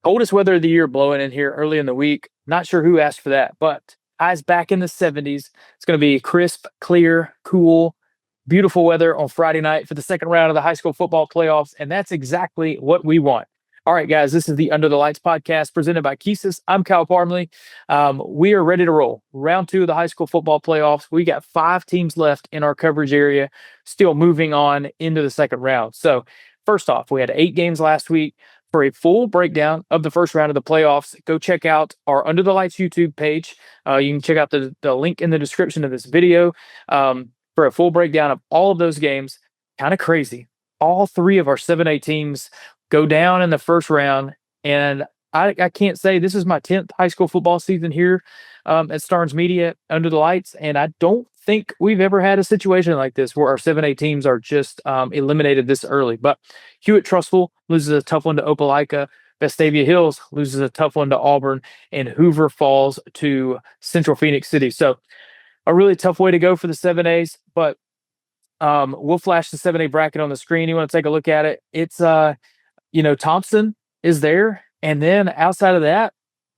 Coldest weather of the year blowing in here early in the week. Not sure who asked for that, but highs back in the 70s. It's going to be crisp, clear, cool, beautiful weather on Friday night for the second round of the high school football playoffs. And that's exactly what we want. All right, guys, this is the Under the Lights podcast presented by KEYSYS. I'm Kyle Parmley. We are ready to roll. Round two of the high school football playoffs. We got 5 teams left in our coverage area, still moving on into the second round. So, first off, we had 8 games last week. For a full breakdown of the first round of the playoffs, go check out our Under the Lights YouTube page. You can check out the link in the description of this video for a full breakdown of all of those games. Kind of crazy. All 3 of our 7A teams go down in the first round, and I can't say this is my 10th high school football season here at Starnes Media Under the Lights, and I don't think we've ever had a situation like this where our 7A teams are just eliminated this early. But Hewitt-Trussville loses a tough one to Opelika. Vestavia Hills loses a tough one to Auburn, and Hoover falls to Central Phoenix City. So a really tough way to go for the 7As, but we'll flash the 7A bracket on the screen. You want to take a look at it? It's Thompson is there, and then outside of that,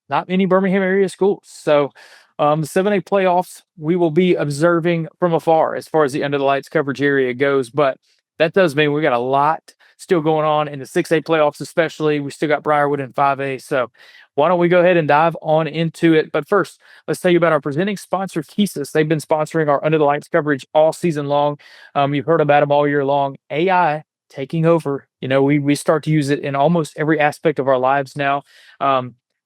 not many Birmingham area schools. So the 7A playoffs, we will be observing from afar as far as the Under the Lights coverage area goes. But that does mean we got a lot still going on in the 6A playoffs, especially. We still got Briarwood in 5A. So why don't we go ahead and dive on into it? But first, let's tell you about our presenting sponsor, KEYSYS. They've been sponsoring our Under the Lights coverage all season long. You've heard about them all year long. AI taking over. We start to use it in almost every aspect of our lives now.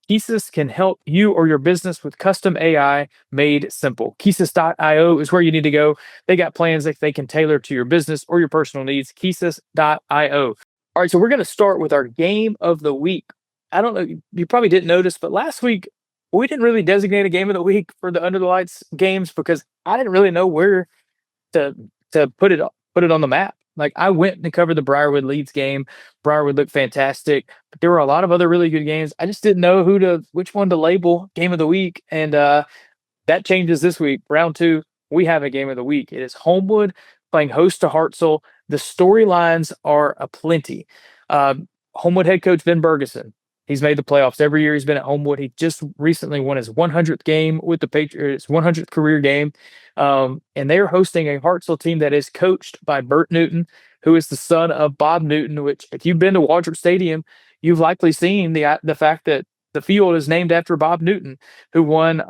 KEYSYS can help you or your business with custom AI made simple. KEYSYS.io is where you need to go. They got plans that they can tailor to your business or your personal needs. KEYSYS.io. All right, so we're going to start with our game of the week. I don't know, you probably didn't notice, but last week we didn't really designate a game of the week for the Under the Lights games because I didn't really know where to put it on the map. Like, I went and covered the Briarwood Leeds game. Briarwood looked fantastic, but there were a lot of other really good games. I just didn't know which one to label game of the week, and that changes this week. Round 2, we have a game of the week. It is Homewood playing host to Hartselle. The storylines are aplenty. Homewood head coach Ben Bergeson. He's made the playoffs every year he's been at Homewood. He just recently won his 100th game with the Patriots, 100th career game. And they're hosting a Hartselle team that is coached by Bert Newton, who is the son of Bob Newton, which, if you've been to Waldrop Stadium, you've likely seen the fact that the field is named after Bob Newton, who won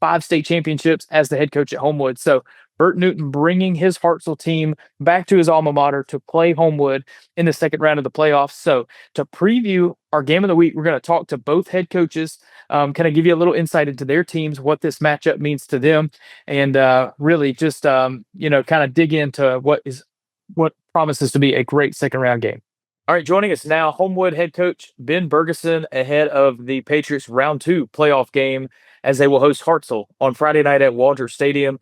5 state championships as the head coach at Homewood. So Bert Newton bringing his Hartselle team back to his alma mater to play Homewood in the second round of the playoffs. So to preview our game of the week, we're going to talk to both head coaches, kind of give you a little insight into their teams, what this matchup means to them, and really just kind of dig into what promises to be a great second round game. All right, joining us now, Homewood head coach Ben Bergeson ahead of the Patriots round 2 playoff game as they will host Hartselle on Friday night at Waldrop Stadium.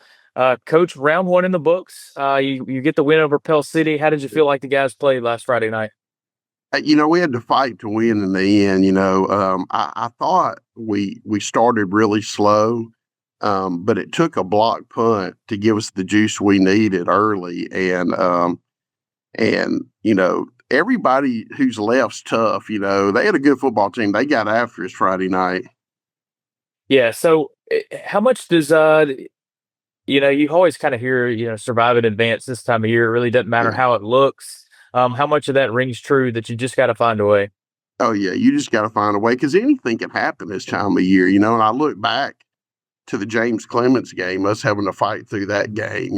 Coach, round 1 in the books. You get the win over Pell City. How did you feel like the guys played last Friday night? We had to fight to win in the end. I thought we started really slow, but it took a block punt to give us the juice we needed early. And everybody who's left's tough. They had a good football team. They got after us Friday night. Yeah. So how much does you always kind of hear, survive in advance this time of year. It really doesn't matter how it looks. How much of that rings true that you just got to find a way? Oh, yeah, you just got to find a way because anything can happen this time of year, and I look back to the James Clemens game, us having to fight through that game,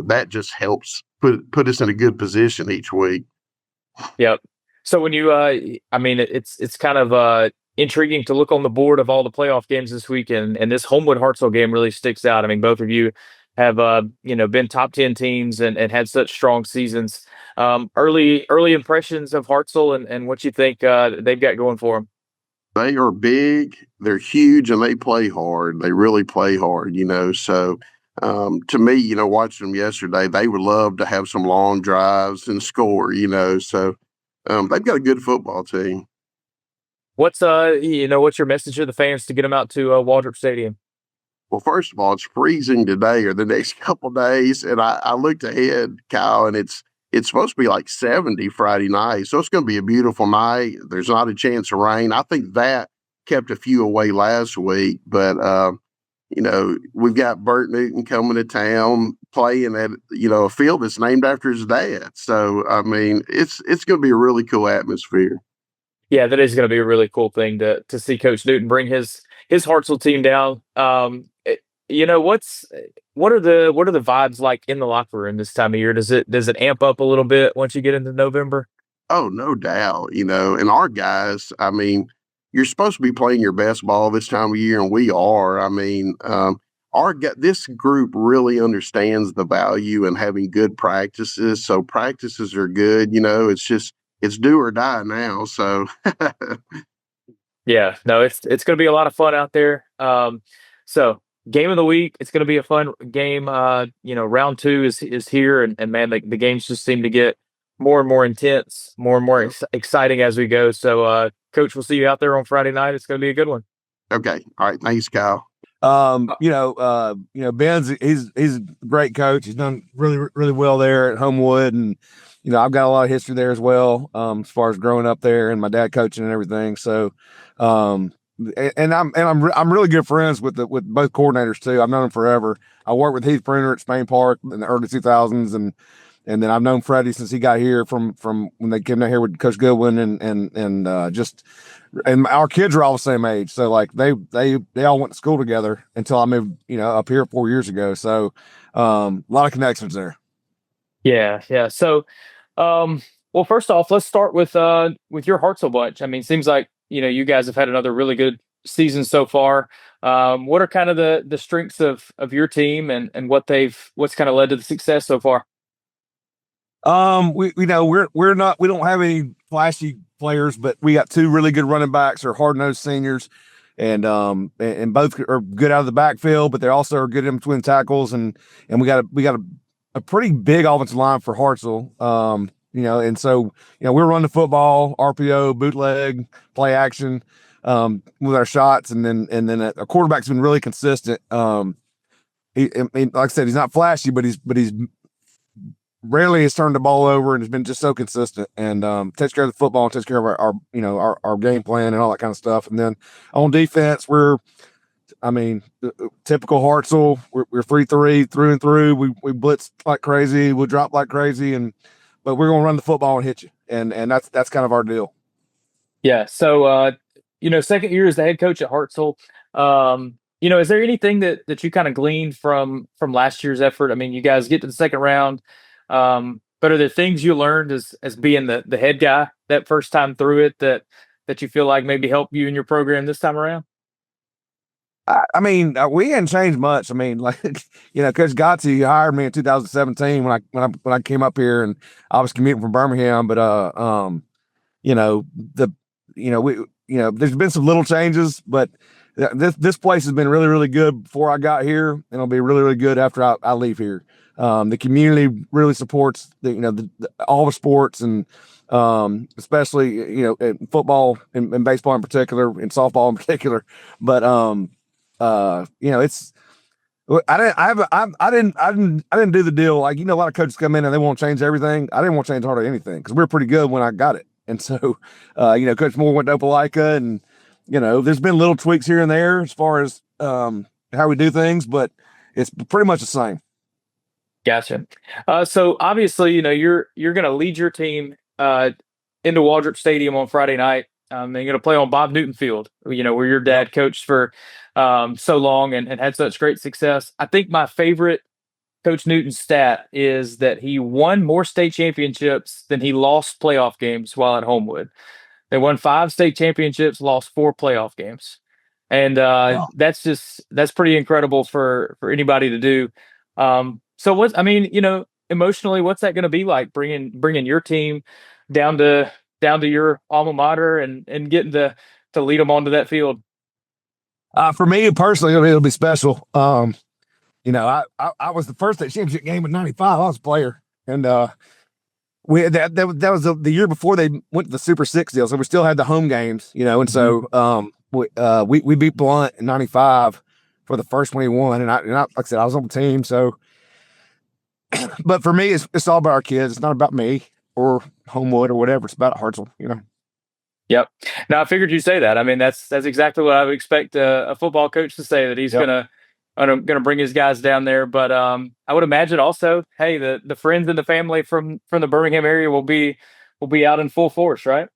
that just helps put us in a good position each week. Yep. So when you, it's kind of intriguing to look on the board of all the playoff games this week, and this Homewood-Hartselle game really sticks out. I mean, both of you have been top 10 teams and had such strong seasons. Early impressions of Hartselle and what you think they've got going for them. They are big, they're huge, and they play hard. They really play hard, So to me, watching them yesterday, they would love to have some long drives and score, So they've got a good football team. What's your message to the fans to get them out to Waldrop Stadium? Well, first of all, it's freezing today or the next couple of days, and I looked ahead, Kyle, and it's it's supposed to be like 70 Friday night. So it's going to be a beautiful night. There's not a chance of rain. I think that kept a few away last week, but, we've got Bert Newton coming to town playing at, a field that's named after his dad. So, I mean, it's going to be a really cool atmosphere. Yeah, that is going to be a really cool thing to see Coach Newton bring his Hartselle team down. What are the vibes like in the locker room this time of year? Does it amp up a little bit once you get into November? Oh, no doubt, and our guys, I mean, you're supposed to be playing your best ball this time of year, and we are. I mean, this group really understands the value in having good practices. So practices are good, it's do or die now. So Yeah, no, it's going to be a lot of fun out there. So game of the week, it's going to be a fun game. Round two is here, and man, the games just seem to get more and more intense, more and more exciting as we go. So, Coach, we'll see you out there on Friday night. It's going to be a good one. Okay, all right, thanks, Kyle. Ben's he's a great coach. He's done really, really well there at Homewood, and I've got a lot of history there as well, as far as growing up there and my dad coaching and everything. So, and I'm really good friends with both coordinators too. I've known them forever. I worked with Heath Printer at Spain Park in the early 2000s, and then I've known Freddie since he got here from when they came down here with Coach Goodwin, and our kids are all the same age. So like they all went to school together until I moved, up here 4 years ago. So a lot of connections there. Yeah, yeah. So, well, first off, let's start with your Hartselle bunch. I mean, seems like you guys have had another really good season so far. What are kind of the strengths of your team, and what's kind of led to the success so far? We don't have any flashy players, but we got two really good running backs or hard-nosed seniors, and both are good out of the backfield, but they also are good in between tackles, and we got a pretty big offensive line for Hartselle. And so we're running the football, RPO, bootleg, play action, with our shots, and then a quarterback's been really consistent. Like I said, he's not flashy, but he's rarely has turned the ball over, and has been just so consistent, and takes care of the football and takes care of our game plan and all that kind of stuff. And then on defense, typical Hartselle. We're 3-3 through and through. We blitz like crazy. We drop like crazy, but we're gonna run the football and hit you, and that's kind of our deal. Yeah. So, second year as the head coach at Hartselle. Is there anything that you kind of gleaned from last year's effort? I mean, you guys get to the second round. But are there things you learned as being the head guy that first time through it that you feel like maybe help you in your program this time around? We hadn't changed much. I mean, like, Coach Gotti hired me in 2017 when I came up here, and I was commuting from Birmingham. But there's been some little changes, but this place has been really, really good before I got here, and it'll be really, really good after I leave here. The community really supports all the sports, and especially football and baseball in particular, and softball in particular. But it's I didn't do the deal like a lot of coaches come in and they want to change everything. I didn't want to change hardly anything because we were pretty good when I got it, and so Coach Moore went to Opelika, and there's been little tweaks here and there as far as how we do things, but it's pretty much the same. Gotcha. So obviously, you're going to lead your team into Waldrop Stadium on Friday night. They're going to play on Bob Newton Field, where your dad coached for so long and had such great success. I think my favorite Coach Newton stat is that he won more state championships than he lost playoff games while at Homewood. They won 5 state championships, lost 4 playoff games. And Wow. that's pretty incredible for anybody to do. So emotionally, what's that going to be like bringing your team down to your alma mater and getting to lead them onto that field? For me personally, it'll be special. I was the first state championship game in '95. I was a player, and that was the year before they went to the Super 6 deal, so we still had the home games, and so we beat Blunt in '95 for the first one he won, and I like I said, I was on the team, so but for me, it's all about our kids. It's not about me or Homewood or whatever. It's about Hartselle, you know. Yep. Now I figured you'd say that. I mean, that's exactly what I would expect a football coach to say, that he's Yep. gonna bring his guys down there. But I would imagine also, hey, the friends and the family from the Birmingham area will be out in full force, right?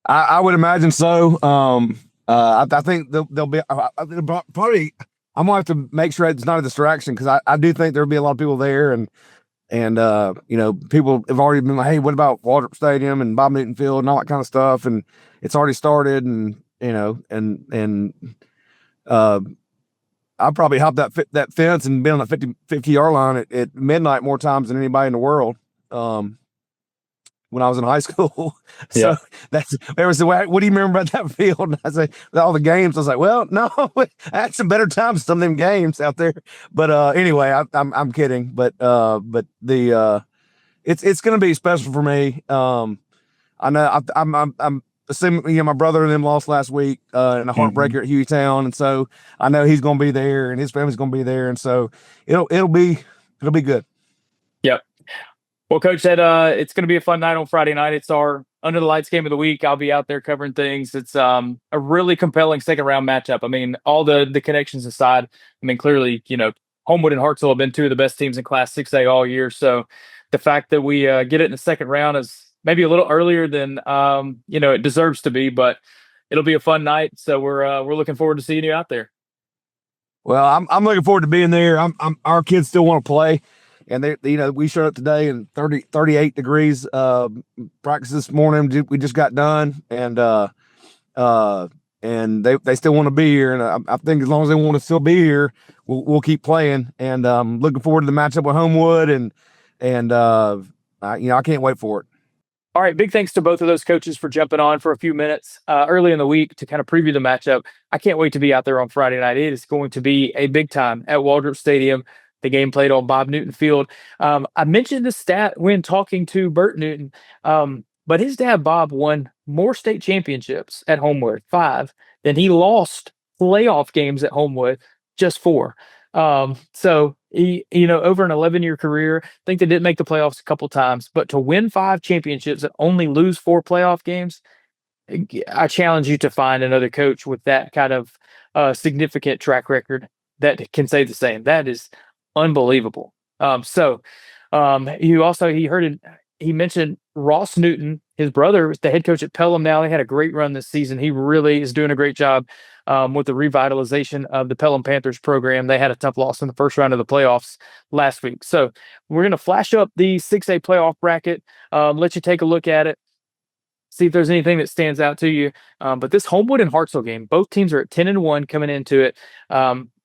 I would imagine so. I think they'll be probably. I'm gonna have to make sure it's not a distraction, because I do think there'll be a lot of people there, and you know, people have already been like, hey, what about Waldrop Stadium and Bob Newton Field and all that kind of stuff, and it's already started, and you know, and I'll probably hop that fence and be on the 50-yard line at midnight more times than anybody in the world. When I was in high school. So they were saying, what do you remember about that field? And I say, all the games. I was like, well, no, I had some better times, some of them games out there. But anyway, I'm kidding. But the it's going to be special for me. I know I'm assuming, you know, my brother and them lost last week in a heartbreaker at Hueytown, and so I know he's going to be there and his family's going to be there, and so it'll be good. Yep. Well, Coach said it's going to be a fun night on Friday night. It's our Under the Lights game of the week. I'll be out there covering things. It's a really compelling second round matchup. I mean, all the connections aside, I mean, clearly, you know, Homewood and Hartselle have been two of the best teams in Class 6A all year. So the fact that we get it in the second round is maybe a little earlier than you know, it deserves to be, but it'll be a fun night. So we're looking forward to seeing you out there. Well, I'm looking forward to being there. Our kids still want to play. And they, you know, we showed up today in 38 degrees practice this morning. We just got done, and they still want to be here. And I think as long as they want to still be here, we'll keep playing. And looking forward to the matchup with Homewood, and you know, I can't wait for it. All right, big thanks to both of those coaches for jumping on for a few minutes early in the week to kind of preview the matchup. I can't wait to be out there on Friday night. It is going to be a big time at Waldrop Stadium. The game played on Bob Newton Field. I mentioned this stat when talking to Bert Newton, but his dad, Bob, won more state championships at Homewood, 5, than he lost playoff games at Homewood, just 4. So he, you know, over an 11-year career, I think they did make the playoffs a couple times, but to win 5 championships and only lose 4 playoff games, I challenge you to find another coach with that kind of significant track record that can say the same. That is unbelievable. He mentioned Ross Newton, his brother, the head coach at Pelham now. They had a great run this season. He really is doing a great job with the revitalization of the Pelham Panthers program. They had a tough loss in the first round of the playoffs last week. So we're going to flash up the 6A playoff bracket, let you take a look at it, see if there's anything that stands out to you. But this Homewood and Hartselle game, both teams are at 10-1 coming into it.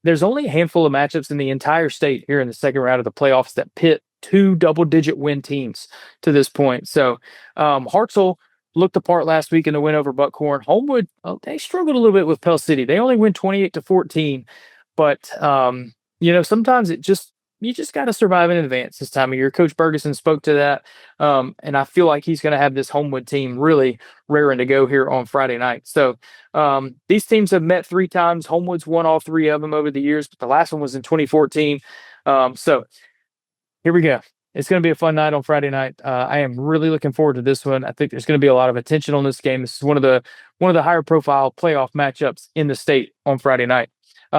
There's only a handful of matchups in the entire state here in the second round of the playoffs that pit 2 double-digit win teams to this point. So Hartselle looked the part last week in the win over Buckhorn. Homewood, they struggled a little bit with Pell City. They only win 28-14. But, you know, sometimes you just got to survive in advance this time of year. Coach Bergeson spoke to that. And I feel like he's going to have this Homewood team really raring to go here on Friday night. So these teams have met 3 times. Homewood's won all 3 of them over the years, but the last one was in 2014. So here we go. It's going to be a fun night on Friday night. I am really looking forward to this one. I think there's going to be a lot of attention on this game. This is one of the higher profile playoff matchups in the state on Friday night.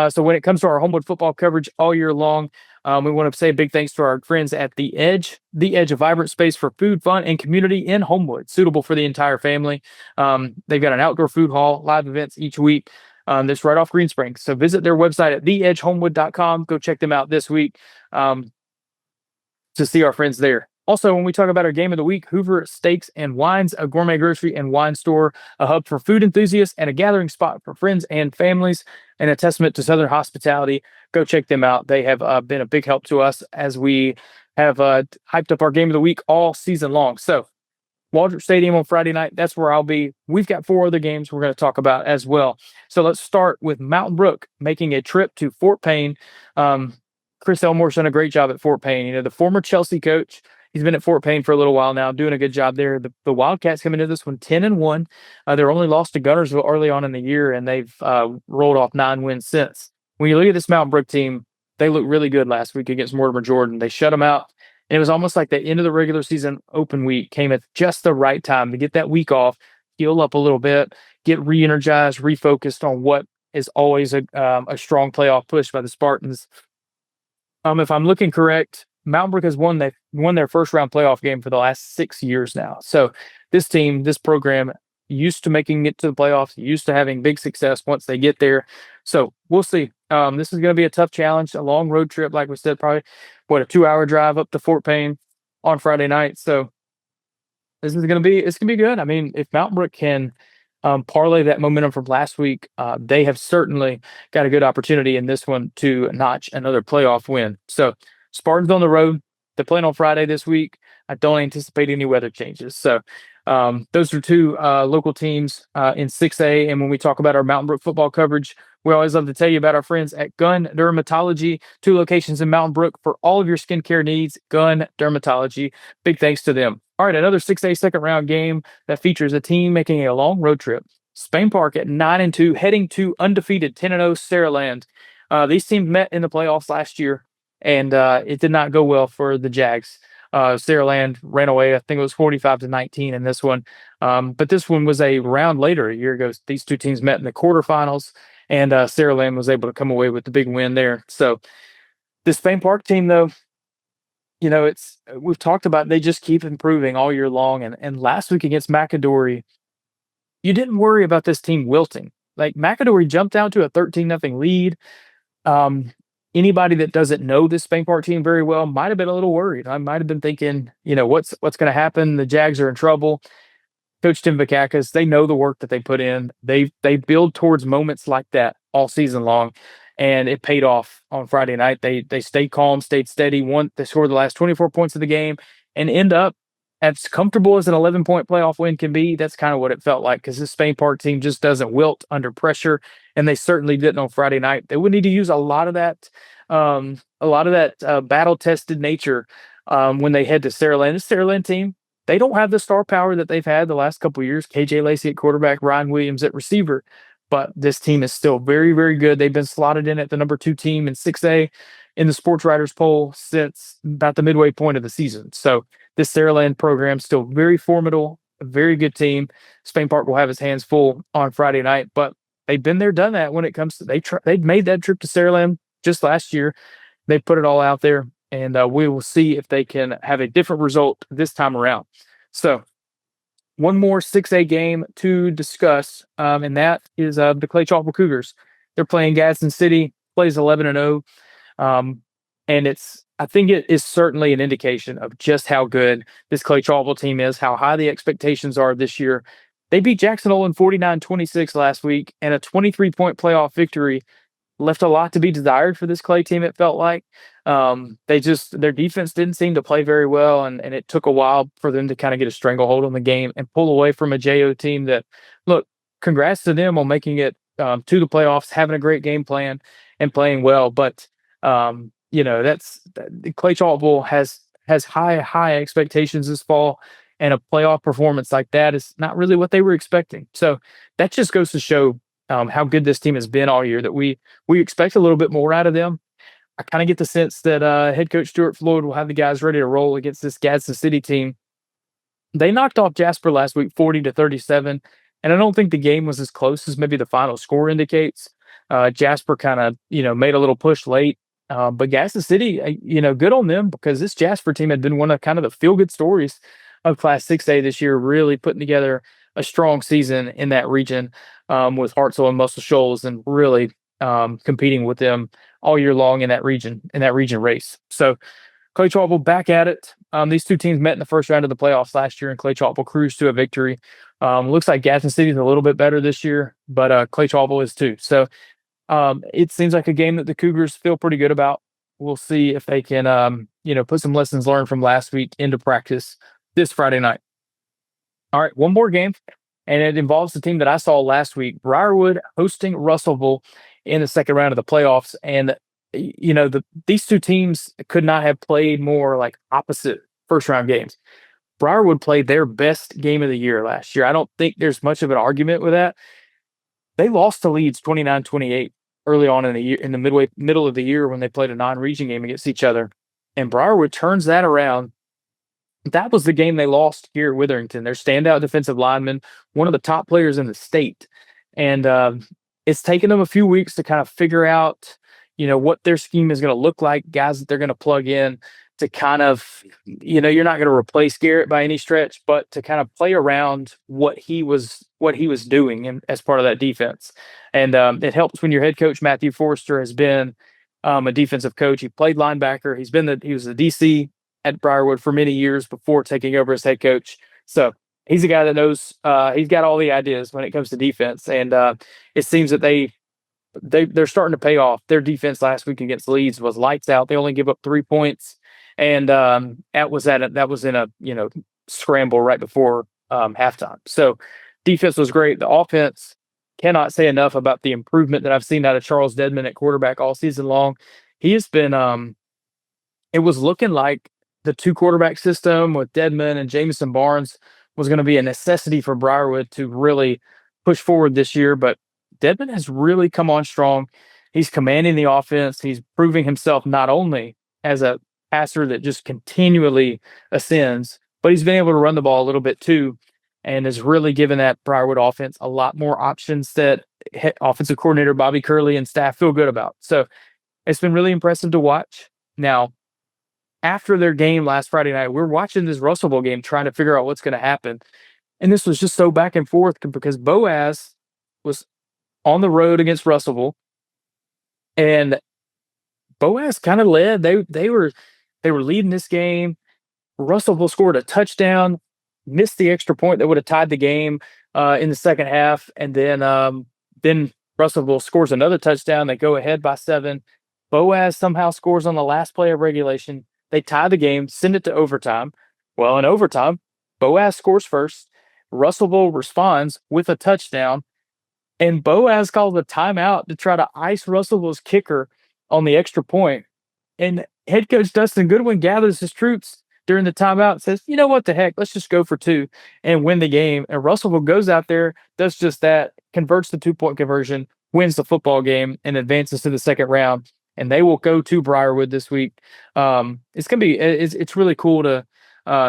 So when it comes to our Homewood football coverage all year long, we want to say a big thanks to our friends at The Edge. The Edge, a vibrant space for food, fun, and community in Homewood, suitable for the entire family. They've got an outdoor food hall, live events each week. That's right off Green Springs. So visit their website at theedgehomewood.com. Go check them out this week to see our friends there. Also, when we talk about our game of the week, Hoover Steaks and Wines, a gourmet grocery and wine store, a hub for food enthusiasts, and a gathering spot for friends and families, and a testament to Southern hospitality. Go check them out. They have been a big help to us as we have hyped up our game of the week all season long. So, Waldrop Stadium on Friday night, that's where I'll be. We've got 4 other games we're going to talk about as well. So let's start with Mountain Brook making a trip to Fort Payne. Chris Elmore's done a great job at Fort Payne. You know, the former Chelsea coach. He's been at Fort Payne for a little while now, doing a good job there. The Wildcats coming into this one 10-1. They're only lost to Gunnersville early on in the year, and they've rolled off 9 wins since. When you look at this Mountain Brook team, they looked really good last week against Mortimer Jordan. They shut them out. And it was almost like the end of the regular season open week came at just the right time to get that week off, heal up a little bit, get re-energized, refocused on what is always a strong playoff push by the Spartans. If I'm looking correct, Mountain Brook has won their first round playoff game for the last 6 years now. So this team, this program, used to making it to the playoffs, used to having big success once they get there. So we'll see. This is going to be a tough challenge, a long road trip, like we said, probably a 2-hour drive up to Fort Payne on Friday night. So it's gonna be good. I mean, if Mountain Brook can parlay that momentum from last week, they have certainly got a good opportunity in this one to notch another playoff win. So Spartans on the road. They're playing on Friday this week. I don't anticipate any weather changes. So those are two local teams in 6A. And when we talk about our Mountain Brook football coverage, we always love to tell you about our friends at Gun Dermatology, 2 locations in Mountain Brook for all of your skincare needs. Gun Dermatology. Big thanks to them. All right, another 6A second round game that features a team making a long road trip. Spain Park at 9-2, heading to undefeated 10-0 Saraland. These teams met in the playoffs last year, and it did not go well for the Jags. Saraland ran away. I think it was 45-19 in this one. But this one was a round later, a year ago. These two teams met in the quarterfinals, and Saraland was able to come away with the big win there. So the Spain Park team, though, we've talked about they just keep improving all year long. And last week against McAdory, you didn't worry about this team wilting. Like McAdory jumped out to a 13-0 lead. Anybody that doesn't know this Spain Park team very well might have been a little worried. I might have been thinking, what's going to happen? The Jags are in trouble. Coach Tim Vakakis, they know the work that they put in. They build towards moments like that all season long, and it paid off on Friday night. They stayed calm, stayed steady. They scored the last 24 points of the game and end up as comfortable as an 11-point playoff win can be. That's kind of what it felt like, because this Spain Park team just doesn't wilt under pressure, and they certainly didn't on Friday night. They would need to use a lot of that battle-tested nature when they head to Saraland. This Saraland team, they don't have the star power that they've had the last couple of years. KJ Lacey at quarterback, Ryan Williams at receiver. But this team is still very, very good. They've been slotted in at the number 2 team in 6A in the Sports Writers poll since about the midway point of the season. So this Saraland program still very formidable, a very good team. Spain Park will have his hands full on Friday night, but they've been there, done that when it comes to they've made that trip to Saraland just last year. They put it all out there, and we will see if they can have a different result this time around. So one more 6A game to discuss, and that is the Clay Chalkville Cougars. They're playing Gadsden City, plays 11-0. And I think it is certainly an indication of just how good this Clay Chalkville team is, how high the expectations are this year. They beat Jackson Hole in 49-26 last week, and a 23-point playoff victory left a lot to be desired for this Clay team, it felt like. Their defense didn't seem to play very well, and it took a while for them to kind of get a stranglehold on the game and pull away from a JO team that, look, congrats to them on making it to the playoffs, having a great game plan and playing well. But, that's Clay Chalkville has high expectations this fall, and a playoff performance like that is not really what they were expecting. So that just goes to show how good this team has been all year, that we expect a little bit more out of them. I kind of get the sense that head coach Stuart Floyd will have the guys ready to roll against this Gadsden City team. They knocked off Jasper last week 40-37, and I don't think the game was as close as maybe the final score indicates. Jasper kind of, made a little push late. But Gadsden City, good on them, because this Jasper team had been one of kind of the feel-good stories of Class 6A this year, really putting together a strong season in that region with Hartselle and Muscle Shoals, and really competing with them all year long in that region race. So Clay Chalkville back at it. These two teams met in the first round of the playoffs last year, and Clay Chalkville cruised to a victory. Looks like Gadsden City is a little bit better this year, but Clay Chalkville is too. So it seems like a game that the Cougars feel pretty good about. We'll see if they can, put some lessons learned from last week into practice this Friday night. All right, one more game, and it involves the team that I saw last week, Briarwood hosting Russellville in the second round of the playoffs. And, these two teams could not have played more like opposite first round games. Briarwood played their best game of the year last year. I don't think there's much of an argument with that. They lost to Leeds 29-28 early on in the year, in the middle of the year when they played a non-region game against each other. And Briarwood turns that around. That was the game they lost here at Witherington. Their standout defensive lineman, one of the top players in the state. And it's taken them a few weeks to kind of figure out, what their scheme is going to look like, guys that they're going to plug in to kind of, you're not going to replace Garrett by any stretch, but to kind of play around what he was doing as part of that defense. And it helps when your head coach, Matthew Forrester, has been a defensive coach. He played linebacker. He was the DC at Briarwood for many years before taking over as head coach. So he's a guy that knows, he's got all the ideas when it comes to defense. And it seems that they're starting to pay off. Their defense last week against Leeds was lights out. They only give up 3 points. And that was in a, scramble right before halftime. So defense was great. The offense, cannot say enough about the improvement that I've seen out of Charles Dedman at quarterback all season long. He has been, it was looking like the 2 quarterback system with Dedman and Jameson Barnes was going to be a necessity for Briarwood to really push forward this year. But Dedman has really come on strong. He's commanding the offense. He's proving himself not only as a passer that just continually ascends, but he's been able to run the ball a little bit too, and has really given that Briarwood offense a lot more options that offensive coordinator Bobby Curley and staff feel good about. So it's been really impressive to watch. Now, after their game last Friday night, we're watching this Russellville game trying to figure out what's going to happen. And this was just so back and forth because Boaz was on the road against Russellville, and Boaz kind of led. They were leading this game. Russellville scored a touchdown, missed the extra point that would have tied the game in the second half, and then Russellville scores another touchdown. They go ahead by 7. Boaz somehow scores on the last play of regulation. They tie the game, send it to overtime. Well, in overtime, Boaz scores first. Russellville responds with a touchdown, and Boaz calls a timeout to try to ice Russellville's kicker on the extra point. And head coach Dustin Goodwin gathers his troops during the timeout and says, you know what the heck, let's just go for 2 and win the game. And Russellville goes out there, does just that, converts the 2-point conversion, wins the football game, and advances to the second round. And they will go to Briarwood this week. It's really cool to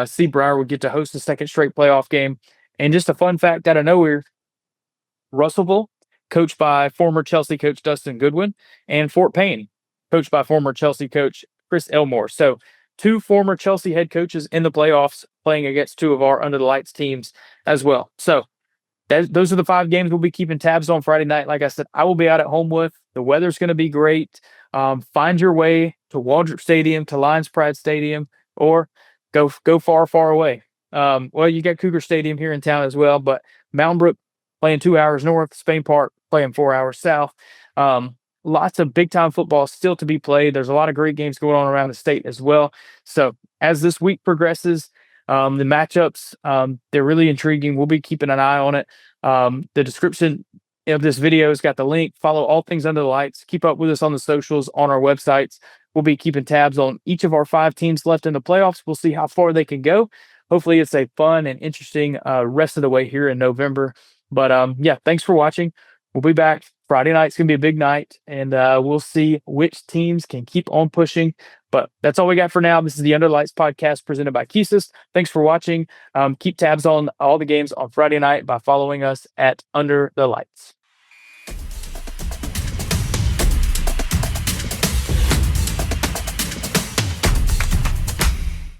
see Briarwood get to host a second straight playoff game. And just a fun fact out of nowhere, Russellville, coached by former Chelsea coach Dustin Goodwin, and Fort Payne, coached by former Chelsea coach Chris Elmore. So 2 former Chelsea head coaches in the playoffs playing against 2 of our Under the Lights teams as well. So those are the 5 games we'll be keeping tabs on Friday night. Like I said, I will be out at Homewood. The weather's going to be great. Find your way to Waldrop Stadium, to Lions Pride Stadium, or go far, far away. Well, you got Cougar Stadium here in town as well, but Mountain Brook playing 2 hours north, Spain Park playing 4 hours south. Lots of big-time football still to be played. There's a lot of great games going on around the state as well. So as this week progresses, the matchups, they're really intriguing. We'll be keeping an eye on it. The description of this video has got the link. Follow All Things Under the Lights. Keep up with us on the socials, on our websites. We'll be keeping tabs on each of our 5 teams left in the playoffs. We'll see how far they can go. Hopefully it's a fun and interesting rest of the way here in November. But thanks for watching. We'll be back. Friday night's going to be a big night, and we'll see which teams can keep on pushing. But that's all we got for now. This is the Under the Lights podcast presented by KEYSYS. Thanks for watching. Keep tabs on all the games on Friday night by following us at Under the Lights.